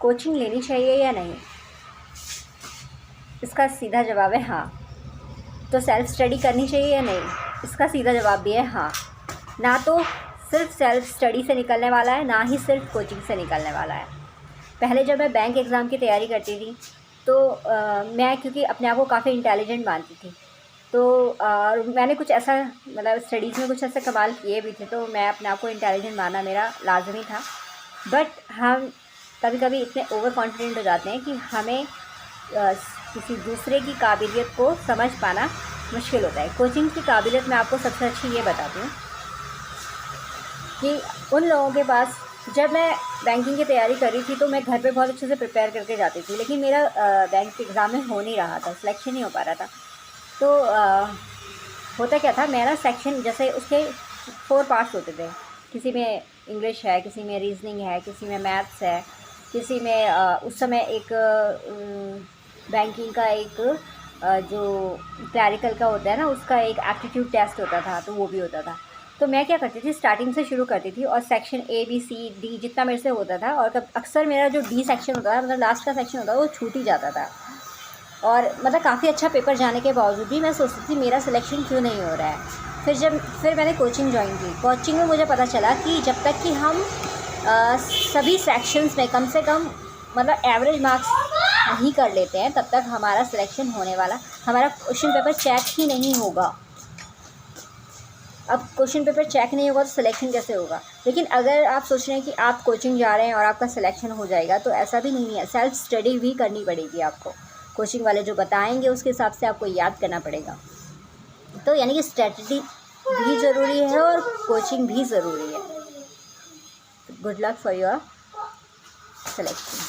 Coaching लेनी चाहिए या नहीं? इसका सीधा जवाब है हाँ। तो सेल्फ़ स्टडी करनी चाहिए या नहीं? इसका सीधा जवाब भी है हाँ। ना तो सिर्फ सेल्फ़ स्टडी से निकलने वाला है, ना ही सिर्फ कोचिंग से निकलने वाला है। पहले जब मैं बैंक एग्ज़ाम की तैयारी करती थी तो मैं क्योंकि अपने आप को काफ़ी इंटेलिजेंट मानती थी, तो मैंने कुछ ऐसा मतलब स्टडीज़ में कुछ ऐसे कमाल किए भी थे, तो मैं अपने आप को इंटेलिजेंट मानना मेरा लाजमी था। बट हम कभी कभी इतने ओवर कॉन्फिडेंट हो जाते हैं कि हमें किसी दूसरे की काबिलियत को समझ पाना मुश्किल होता है। कोचिंग की काबिलियत मैं आपको सबसे अच्छी ये बताती हूँ कि उन लोगों के पास, जब मैं बैंकिंग की तैयारी कर रही थी तो मैं घर पे बहुत अच्छे से प्रिपेयर करके जाती थी, लेकिन मेरा बैंक के एग्ज़ाम में हो नहीं रहा था, सिलेक्शन नहीं हो पा रहा था। तो होता क्या था, मेरा सेक्शन जैसे उसके 4 पार्ट्स होते थे। किसी में इंग्लिश है, किसी में रीजनिंग है, किसी में मैथ्स है, किसी में उस समय एक बैंकिंग का एक जो क्लैरिकल का होता है ना, उसका एक एप्टीट्यूड टेस्ट होता था, तो वो भी होता था। तो मैं क्या करती थी, स्टार्टिंग से शुरू करती थी और section A B C D जितना मेरे से होता था, और तब अक्सर मेरा जो डी सेक्शन होता था, मतलब लास्ट का सेक्शन होता था, वो छूट ही जाता था। और मतलब काफ़ी अच्छा पेपर जाने के बावजूद भी मैं सोचती थी मेरा सिलेक्शन क्यों नहीं हो रहा है। फिर मैंने कोचिंग ज्वाइन की। कोचिंग में मुझे पता चला कि जब तक कि हम सभी सेक्शंस में कम से कम मतलब एवरेज मार्क्स नहीं कर लेते हैं, तब तक हमारा सिलेक्शन होने वाला, हमारा क्वेश्चन पेपर चेक ही नहीं होगा। अब क्वेश्चन पेपर चेक नहीं होगा तो सिलेक्शन कैसे होगा? लेकिन अगर आप सोच रहे हैं कि आप कोचिंग जा रहे हैं और आपका सिलेक्शन हो जाएगा, तो ऐसा भी नहीं है। सेल्फ स्टडी भी करनी पड़ेगी आपको। कोचिंग वाले जो बताएंगे उसके हिसाब से आपको याद करना पड़ेगा। तो यानी कि स्ट्रेटजी भी ज़रूरी है और कोचिंग भी ज़रूरी है। Good luck for your selection.